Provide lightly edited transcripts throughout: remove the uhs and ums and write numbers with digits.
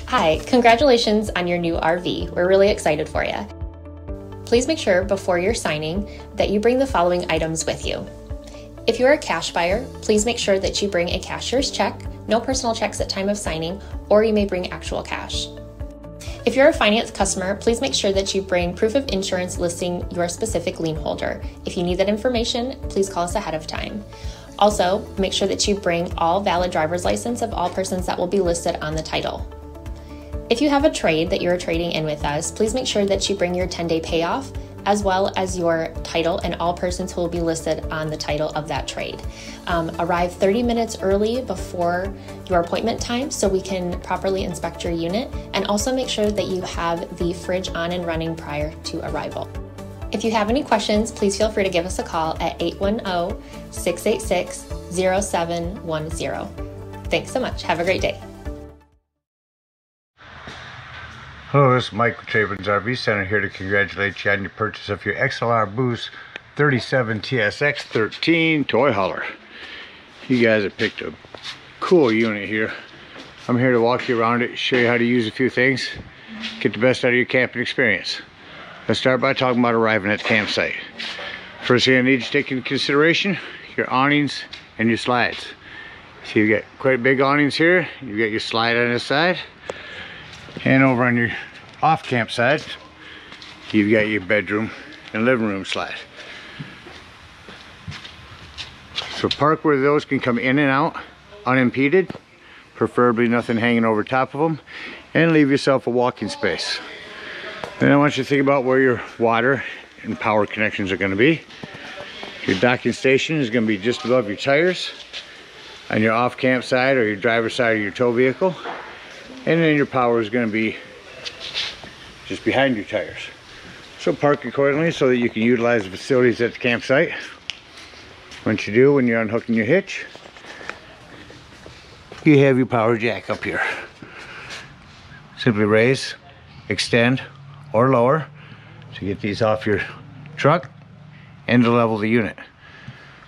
Hi, congratulations on your new RV. We're really excited for you. Please make sure before you're signing that you bring the following items with you. If you're a cash buyer, please make sure that you bring a cashier's check, no personal checks at time of signing, or you may bring actual cash. If you're a finance customer, please make sure that you bring proof of insurance listing your specific lien holder. If you need that information, please call us ahead of time. Also, make sure that you bring all valid driver's license of all persons that will be listed on the title. If you have a trade that you're trading in with us, please make sure that you bring your 10-day payoff as well as your title and all persons who will be listed on the title of that trade. Arrive 30 minutes early before your appointment time so we can properly inspect your unit, and also make sure that you have the fridge on and running prior to arrival. If you have any questions, please feel free to give us a call at 810-686-0710. Thanks so much. Have a great day. Hello, this is Mike with TradeWinds RV Center here to congratulate you on your purchase of your XLR Boost 37TSX13 toy hauler. You guys have picked a cool unit here. I'm here to walk you around it, show you how to use a few things, get the best out of your camping experience. Let's start by talking about arriving at the campsite. First thing I need to take into consideration, your awnings and your slides. So you got quite big awnings here, you got your slide on this side. And over on your off camp side, you've got your bedroom and living room slide. So park where those can come in and out unimpeded, preferably nothing hanging over top of them, and leave yourself a walking space. Then I want you to think about where your water and power connections are going to be. Your docking station is going to be just above your tires on your off camp side or your driver's side of your tow vehicle. And then your power is going to be just behind your tires. So park accordingly so that you can utilize the facilities at the campsite. Once you do, when you're unhooking your hitch, you have your power jack up here. Simply raise, extend, or lower to get these off your truck and to level the unit.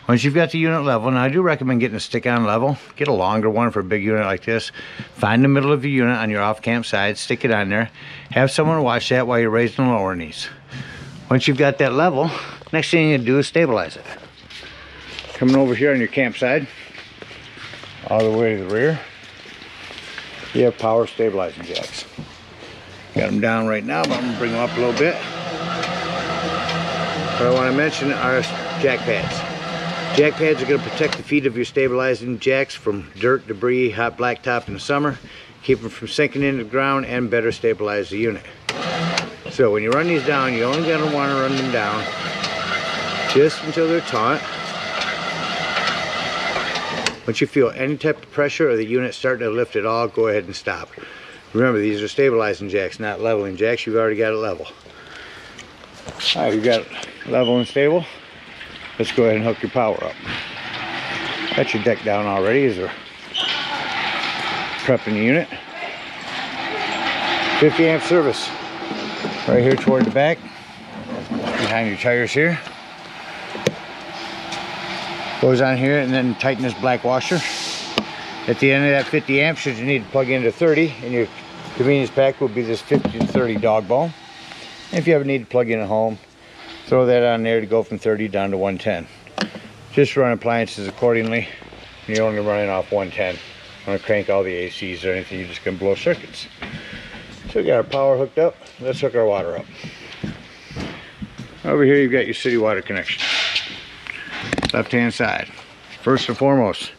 Once you've got the unit level, now I do recommend getting a stick-on level. Get a longer one for a big unit like this. Find the middle of the unit on your off-camp side, stick it on there. Have someone watch that while you're raising and lowering these. Once you've got that level, next thing you do is stabilize it. Coming over here on your camp side, all the way to the rear, you have power stabilizing jacks. Got them down right now, but I'm gonna bring them up a little bit. What I want to mention are jack pads. Jack pads are going to protect the feet of your stabilizing jacks from dirt, debris, hot blacktop in the summer, keep them from sinking into the ground, and better stabilize the unit. So when you run these down, you're only going to want to run them down just until they're taut. Once you feel any type of pressure or the unit starting to lift at all, go ahead and stop. Remember, these are stabilizing jacks, not leveling jacks. You've already got it level. All right, you've got it level and stable. Let's go ahead and hook your power up. Got your deck down already as we're prepping the unit. 50 amp service right here toward the back, behind your tires here. Goes on here and then tighten this black washer. At the end of that 50 amps, should you need to plug into 30, and your convenience pack will be this 50 to 30 dog bone. And if you ever need to plug in at home, throw that on there to go from 30 down to 110. Just run appliances accordingly. You're only running off 110. I'm going to crank all the ACs or anything, you're just going to blow circuits. So we got our power hooked up. Let's hook our water up. Over here you've got your city water connection. Left hand side. First and foremost,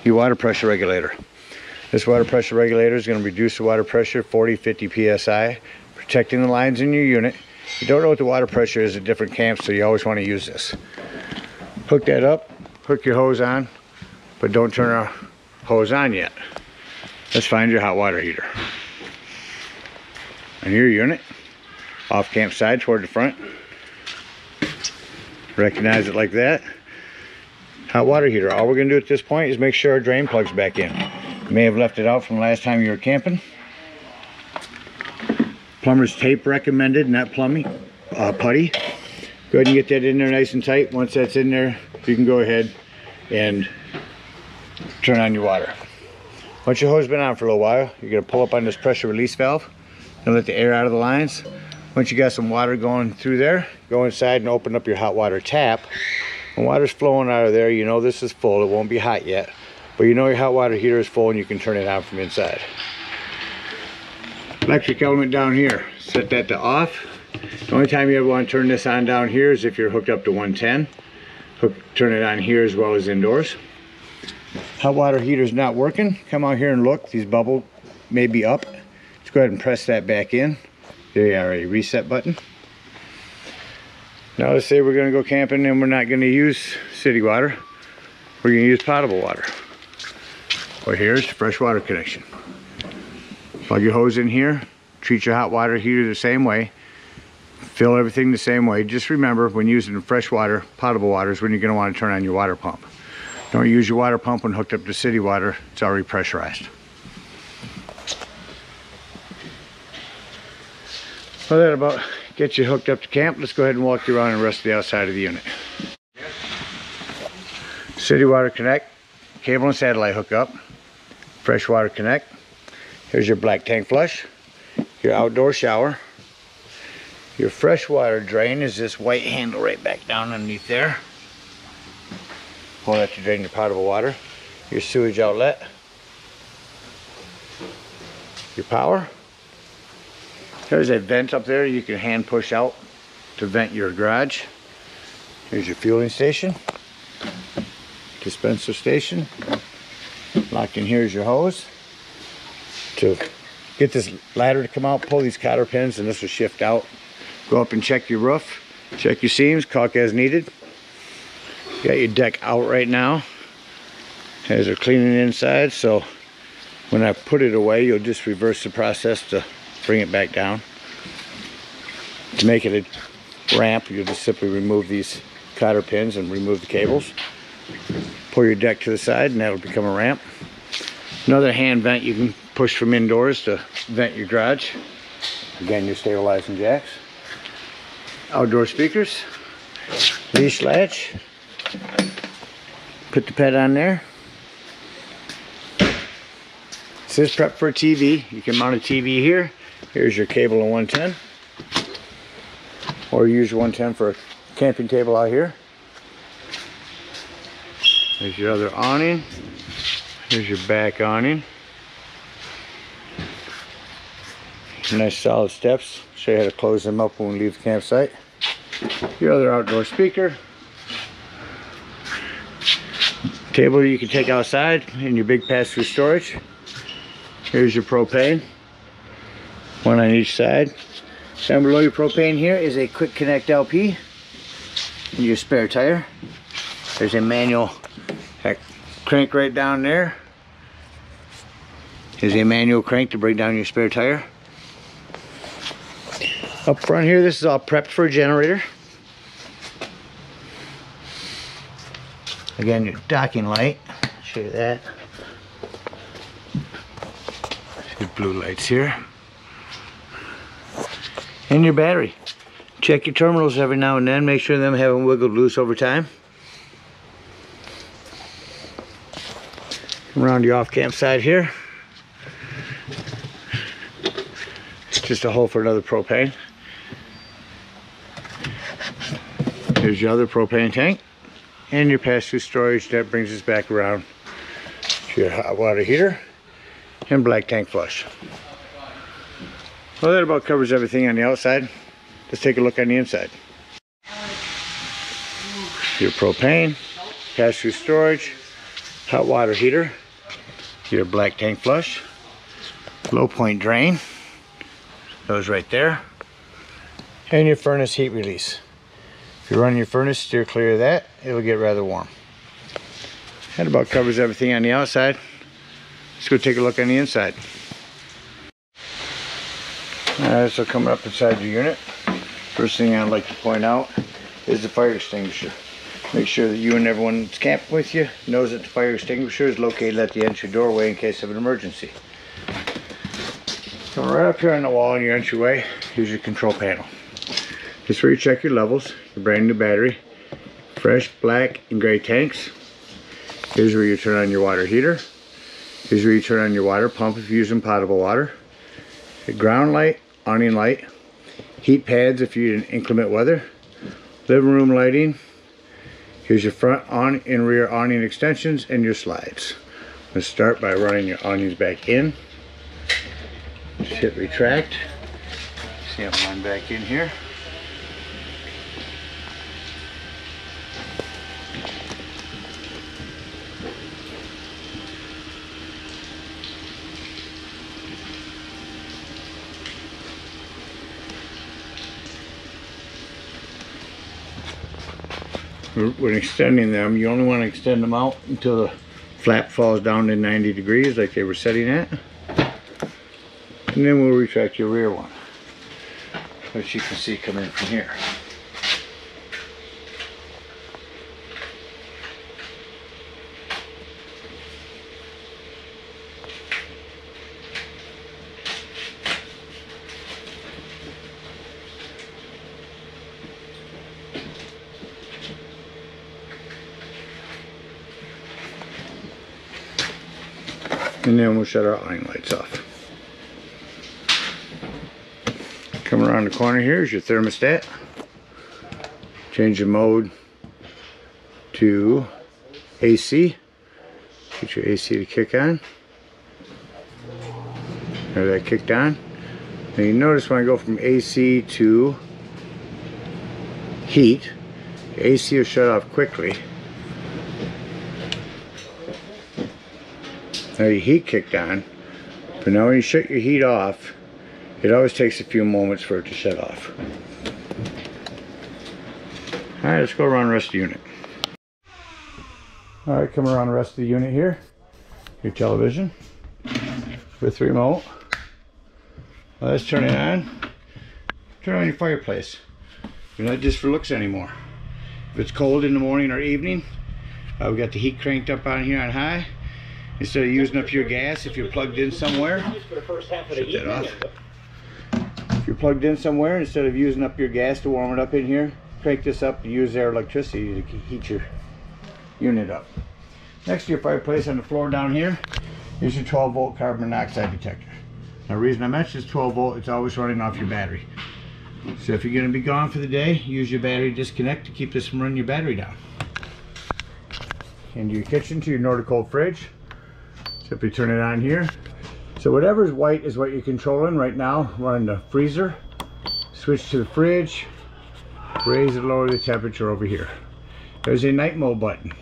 your water pressure regulator. This water pressure regulator is going to reduce the water pressure 40-50 psi, protecting the lines in your unit. If you don't know what the water pressure is at different camps, so you always want to use this. Hook that up, hook your hose on, but don't turn our hose on yet. Let's find your hot water heater. On your unit, off camp side toward the front. Recognize it like that. Hot water heater. All we're going to do at this point is make sure our drain plug's back in. You may have left it out from the last time you were camping. Plumber's tape recommended, not plumbing, putty. Go ahead and get that in there nice and tight. Once that's in there, you can go ahead and turn on your water. Once your hose has been on for a little while, you're going to pull up on this pressure release valve and let the air out of the lines. Once you got some water going through there, go inside and open up your hot water tap. When water's flowing out of there, you know this is full. It won't be hot yet, but you know your hot water heater is full and you can turn it on from inside. Electric element down here, set that to off. The only time you ever want to turn this on down here is if you're hooked up to 110. Turn it on here as well as indoors. Hot water heater's not working. Come out here and look. These bubbles may be up. Let's go ahead and press that back in. There you are, a reset button. Now let's say we're going to go camping and we're not going to use city water. We're going to use potable water. Well, here's the fresh water connection. Plug your hose in here. Treat your hot water heater the same way. Fill everything the same way. Just remember, when using fresh water, potable water is when you're going to want to turn on your water pump. Don't use your water pump when hooked up to city water. It's already pressurized. Well, that about gets you hooked up to camp. Let's go ahead and walk you around the rest of the outside of the unit. City water connect, cable and satellite hookup, fresh water connect. Here's your black tank flush, your outdoor shower. Your fresh water drain is this white handle right back down underneath there. Pull that to drain your potable water. Your sewage outlet. Your power. There's a vent up there you can hand push out to vent your garage. Here's your fueling station. Dispenser station. Locked in here is your hose. To get this ladder to come out, pull these cotter pins and this will shift out. Go up and check your roof. Check your seams, caulk as needed. You got your deck out right now. As they're cleaning inside, so when I put it away, you'll just reverse the process to bring it back down. To make it a ramp, you'll just simply remove these cotter pins and remove the cables. Pull your deck to the side and that'll become a ramp. Another hand vent you can push from indoors to vent your garage. Again, your stabilizing jacks. Outdoor speakers. Leash latch. Put the pet on there. It says prep for a TV. You can mount a TV here. Here's your cable and 110. Or use your 110 for a camping table out here. There's your other awning. Here's your back awning. Nice solid steps. Show you how to close them up when we leave the campsite. Your other outdoor speaker. Table you can take outside in your big pass-through storage. Here's your propane. One on each side. Down below your propane here is a quick connect LP and your spare tire. There's a manual crank right down there. There's a manual crank to bring down your spare tire. Up front here, this is all prepped for a generator. Again, your docking light. Show you that. Your blue lights here. And your battery. Check your terminals every now and then. Make sure them haven't wiggled loose over time. Come around your off campsite here. It's just a hole for another propane. Here's your other propane tank. And your pass-through storage. That brings us back around to your hot water heater and black tank flush. Well, that about covers everything on the outside. Let's take a look on the inside. Your propane, pass-through storage, hot water heater, your black tank flush, low point drain, goes right there, and your furnace heat release. If you're running your furnace, steer clear of that. It'll get rather warm. That about covers everything on the outside. Let's go take a look on the inside. Alright, so coming up inside your unit, first thing I'd like to point out is the fire extinguisher. Make sure that you and everyone that's camping with you knows that the fire extinguisher is located at the entry doorway in case of an emergency. So right up here on the wall in your entryway, here's your control panel. This is where you check your levels, your brand new battery, fresh black and gray tanks. Here's where you turn on your water heater, Here's where you turn on your water pump if you're using potable water. The ground light, awning light, heat pads if you're in inclement weather, living room lighting. Here's your front and rear awning extensions and your slides. Let's start by running your awnings back in. Just hit retract. See I'm running back in here. When extending them, you only want to extend them out until the flap falls down to 90 degrees like they were setting at. And then we'll retract your rear one, which you can see come in from here. And then we'll shut our awning lights off. Come around the corner here is your thermostat. Change your mode to AC. Get your AC to kick on. Have that kicked on. Now you notice when I go from AC to heat, the AC will shut off quickly. Now your heat kicked on, but now when you shut your heat off, it always takes a few moments for it to shut off. Alright, let's go around the rest of the unit. Alright, come around the rest of the unit here. Your television with the remote. Let's turn it on. Turn on your fireplace. You're not just for looks anymore. If it's cold in the morning or evening, we got the heat cranked up on here on high. Instead of using up your gas, if you're plugged in somewhere, shut that off. If you're plugged in somewhere, instead of using up your gas to warm it up in here, crank this up and use their electricity to heat your unit up. Next to your fireplace on the floor down here is your 12-volt carbon monoxide detector. Now the reason I mentioned this 12 volt, it's always running off your battery. So if you're going to be gone for the day, use your battery disconnect to keep this from running your battery down. Into your kitchen to your Nordic cold fridge. Simply turn it on here. So whatever's white is what you're controlling right now. Run the freezer, switch to the fridge, raise or lower the temperature over here. There's a night mode button.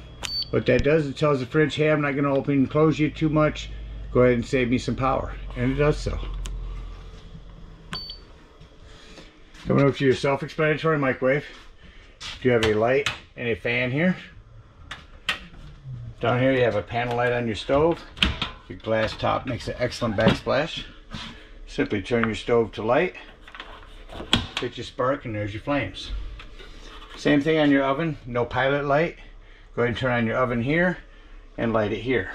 What that does, it tells the fridge, hey, I'm not going to open and close you too much. Go ahead and save me some power. And it does so. Coming over to your self-explanatory microwave. You have a light and a fan here. Down here you have a panel light on your stove. Your glass top makes an excellent backsplash. Simply turn your stove to light, hit your spark, and there's your flames. Same thing on your oven, no pilot light. Go ahead and turn on your oven here and light it here.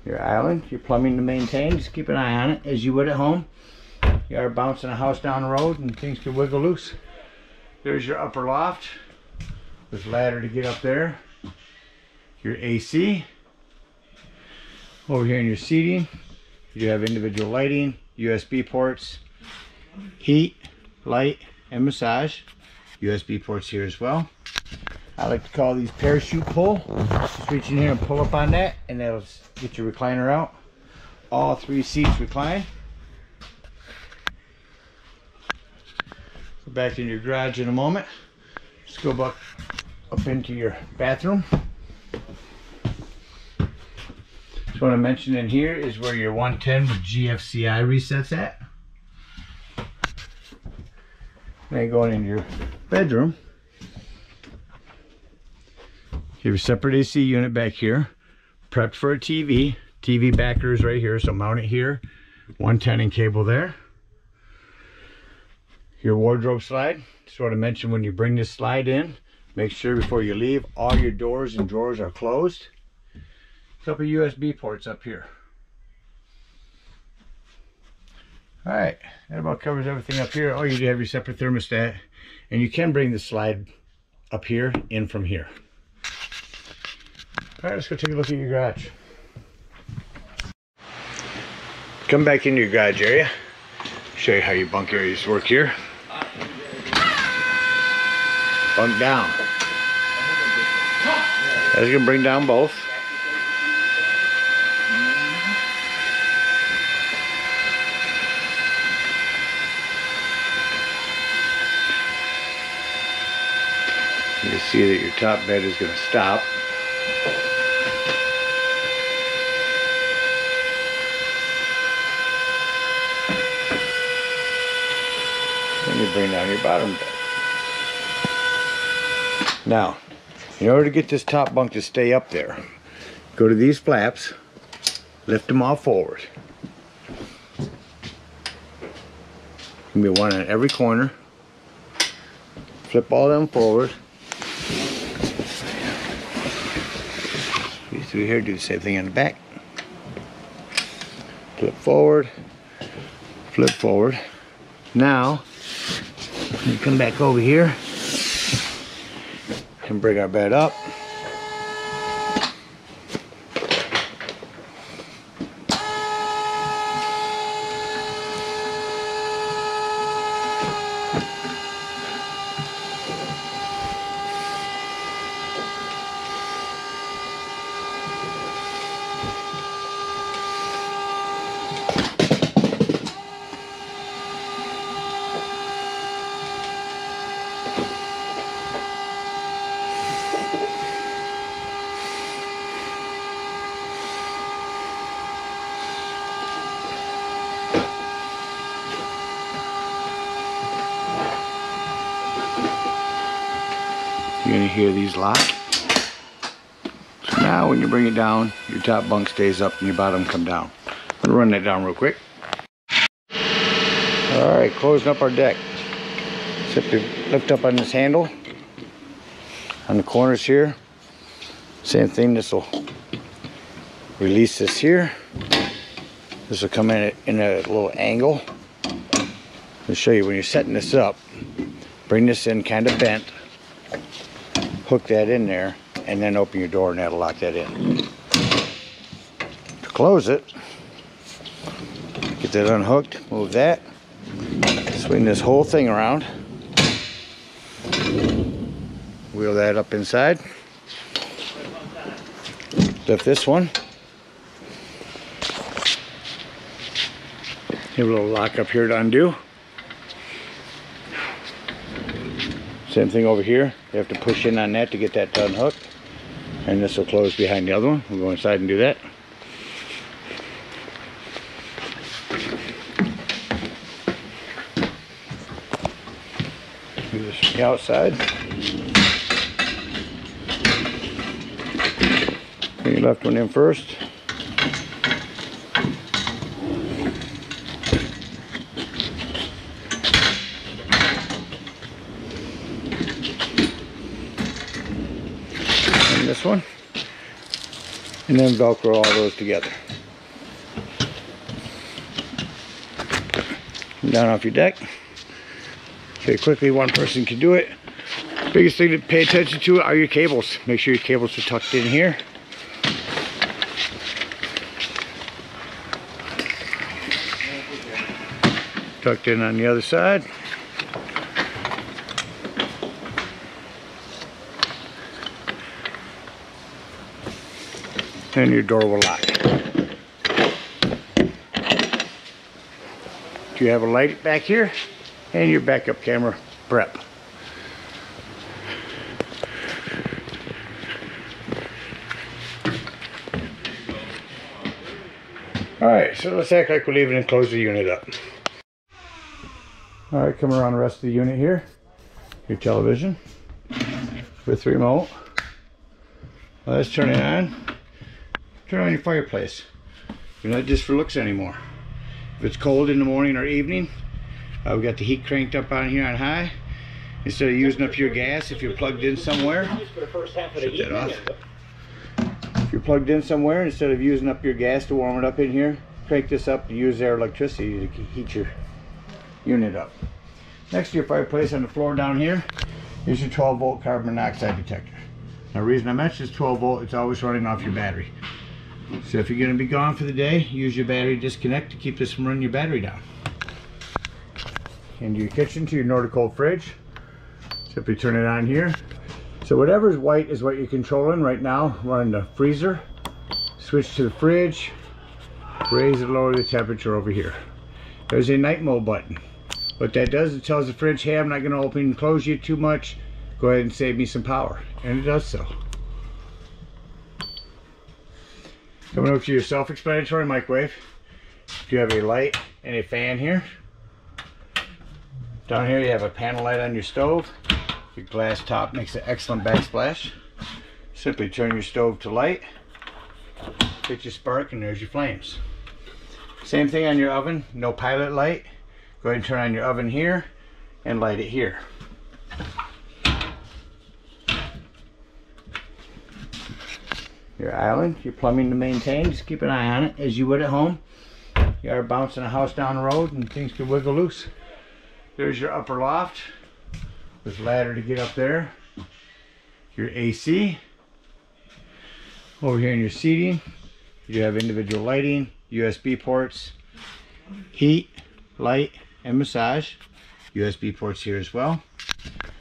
Your island, your plumbing to maintain, just keep an eye on it as you would at home. You are bouncing a house down the road and things can wiggle loose. There's your upper loft. There's a ladder to get up there. Your AC. Over here in your seating, you have individual lighting, USB ports, heat, light, and massage. USB ports here as well. I like to call these parachute pull. Just reach in here and pull up on that, and that'll get your recliner out. All 3 seats recline. Go back in your garage in a moment. Let's go back up into your bathroom. Just want to mention in here is where your 110 with GFCI resets at. Then going into your bedroom, you have a separate AC unit back here, prepped for a TV. TV backer is right here, so mount it here. 110 and cable there. Your wardrobe slide. Just want to mention when you bring this slide in, make sure before you leave all your doors and drawers are closed. A couple USB ports up here. Alright, that about covers everything up here. Oh, you do have your separate thermostat, and you can bring the slide up here in from here. All right, let's go take a look at your garage. Come back into your garage area. Show you how your bunk areas work here. Bunk down. That's gonna bring down both. You can see that your top bed is gonna stop. And you bring down your bottom bed. Now, in order to get this top bunk to stay up there, go to these flaps, lift them all forward. Give me one on every corner. Flip all of them forward. These through here, do the same thing on the back. Flip forward, flip forward. Now, we come back over here and bring our bed up. You're going to hear these lock. So now when you bring it down, your top bunk stays up and your bottom come down. I'm going to run that down real quick. Alright, closing up our deck. Simply lift up on this handle. On the corners here. Same thing, this will release this here. This will come in a little angle. I'll show you when you're setting this up. Bring this in kind of bent. Hook that in there and then open your door and that'll lock that in. To close it, get that unhooked, move that, swing this whole thing around, wheel that up inside, lift this one, have a little lock up here to undo. Same thing over here. You have to push in on that to get that unhooked. And this will close behind the other one. We'll go inside and do that. Do this from the outside. Bring your left one in first. This one, and then Velcro all those together. Down off your deck. Okay, quickly, one person can do it. Biggest thing to pay attention to are your cables. Make sure your cables are tucked in here. Tucked in on the other side. And your door will lock. You have a light back here and your backup camera prep. Alright, so let's act like we're leaving and close the unit up. Alright, come around the rest of the unit here. Your television with the remote. Let's turn it on. Turn on your fireplace. You're not just for looks anymore. If it's cold in the morning or evening, we got the heat cranked up on here on high. Instead of using up your gas, if you're plugged in somewhere, shut that off. If you're plugged in somewhere, instead of using up your gas to warm it up in here, crank this up to use their electricity to heat your unit up. Next to your fireplace on the floor down here is your 12-volt carbon monoxide detector. Now the reason I mentioned this 12 volt, it's always running off your battery. So if you're going to be gone for the day, use your battery disconnect to keep this from running your battery down. Into your kitchen, to your Nordic cold fridge. Simply turn it on here. So whatever's white is what you're controlling right now. Run the freezer, switch to the fridge, raise and lower the temperature over here. There's a night mode button. What that does, it tells the fridge, hey, I'm not going to open and close you too much. Go ahead and save me some power. And it does so. Coming over to your self-explanatory microwave. You have a light and a fan here. Down here you have a panel light on your stove. Your glass top makes an excellent backsplash. Simply turn your stove to light, hit your spark, and there's your flames. Same thing on your oven, no pilot light. Go ahead and turn on your oven here and light it here. Your island, your plumbing to maintain, just keep an eye on it as you would at home. You are bouncing a house down the road and things can wiggle loose. There's your upper loft with ladder to get up there. Your AC. Over here in your seating, you have individual lighting, USB ports, heat, light, and massage. USB ports here as well.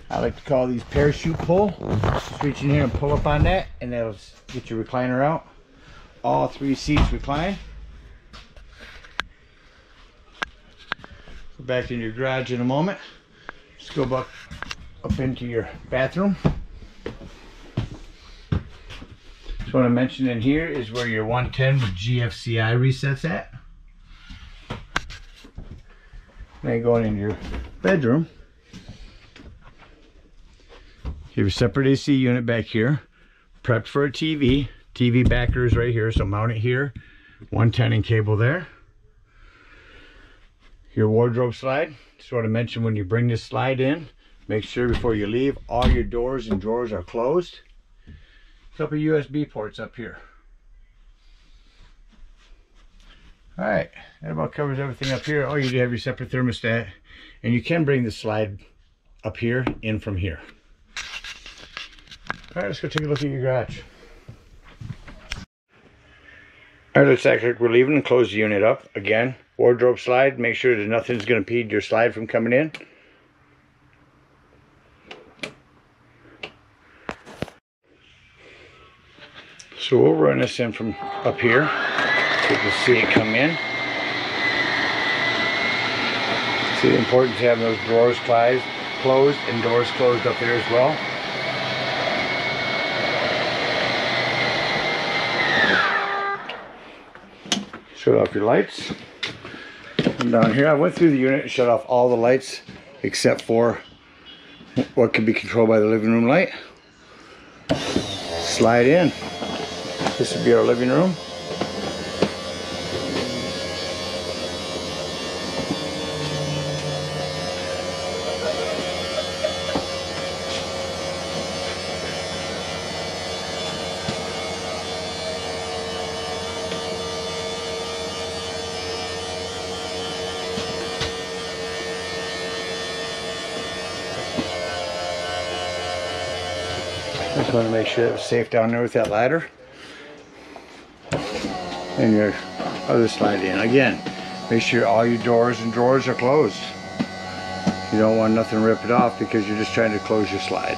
I like to call these parachute pull. Just reach in here and pull up on that, and that'll get your recliner out. All 3 seats recline. Go back into your garage in a moment. Just go back up into your bathroom. So what I mentioned in here is where your 110 with GFCI resets at. Then going into your bedroom. You have a separate AC unit back here, prepped for a TV. TV backers right here, so mount it here. 110 and cable there. Your wardrobe slide. So what I mentioned, when you bring this slide in, make sure before you leave all your doors and drawers are closed. A couple USB ports up here. Alright, that about covers everything up here. Oh, you do have your separate thermostat, and you can bring the slide up here in from here. Alright, let's go take a look at your garage. Alright, looks like we're leaving and close the unit up. Again, wardrobe slide, make sure that nothing's going to impede your slide from coming in. So we'll run this in from up here so you can see it come in. See the importance of having those drawers closed and doors closed up there as well. Shut off your lights. And down here, I went through the unit and shut off all the lights except for what can be controlled by the living room light. Slide in. This would be our living room. Just want to make sure it was safe down there with that ladder. And your other slide in. Again, make sure all your doors and drawers are closed. You don't want nothing to rip it off because you're just trying to close your slide.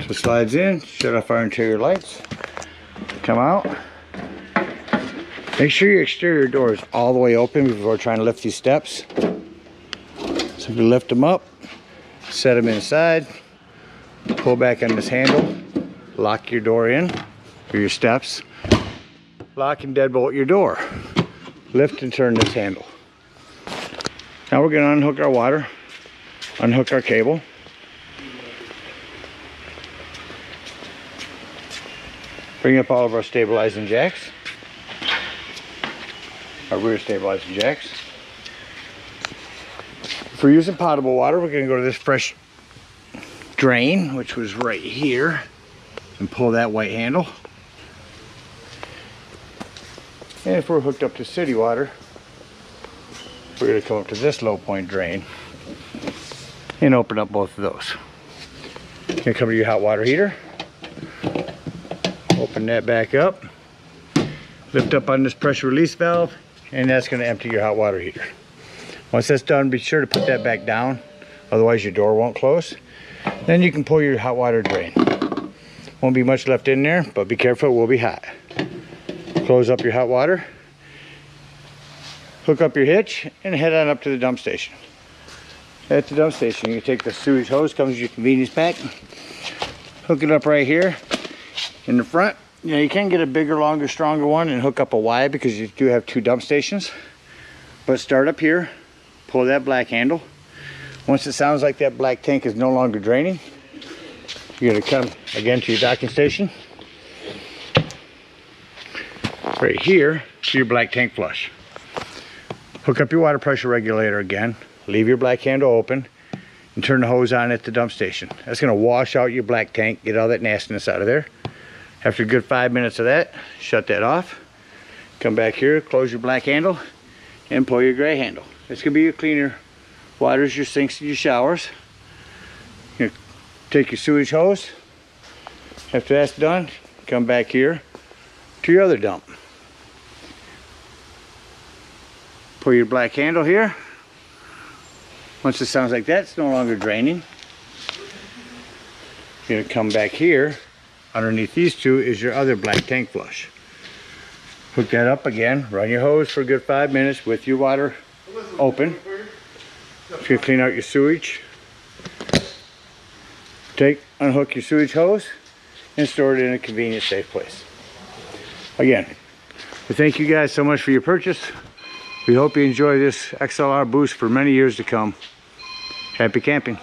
So slides in, shut off our interior lights, come out. Make sure your exterior door is all the way open before trying to lift these steps. Simply lift them up, set them inside, pull back on this handle, lock your door in for your steps, lock and deadbolt your door, lift and turn this handle. Now we're going to unhook our water, unhook our cable. Bring up all of our stabilizing jacks, our rear stabilizing jacks. If we're using potable water, we're going to go to this fresh drain, which was right here, and pull that white handle. And if we're hooked up to city water, we're going to come up to this low point drain and open up both of those. You're going to come to your hot water heater, open that back up, lift up on this pressure release valve, and that's going to empty your hot water heater. Once that's done, be sure to put that back down, otherwise your door won't close. Then you can pull your hot water drain. Won't be much left in there, but be careful, it will be hot. Close up your hot water, hook up your hitch, and head on up to the dump station. At the dump station, you take the sewage hose, comes with your convenience pack, hook it up right here in the front. You know, you can get a bigger, longer, stronger one and hook up a Y because you do have 2 dump stations. But start up here, pull that black handle. Once it sounds like that black tank is no longer draining, you're going to come again to your docking station. Right here to your black tank flush. Hook up your water pressure regulator again, leave your black handle open, and turn the hose on at the dump station. That's going to wash out your black tank, get all that nastiness out of there. After a good 5 minutes of that, shut that off. Come back here, close your black handle, and pull your gray handle. It's going to be your cleaner waters, your sinks, and your showers. You're going to take your sewage hose. After that's done, come back here to your other dump. Pull your black handle here. Once it sounds like that, it's no longer draining. You're going to come back here. Underneath these 2 is your other black tank flush. Hook that up again, run your hose for a good 5 minutes with your water open. It's going to clean out your sewage. Unhook your sewage hose and store it in a convenient, safe place. Again, we thank you guys so much for your purchase. We hope you enjoy this XLR boost for many years to come. Happy camping.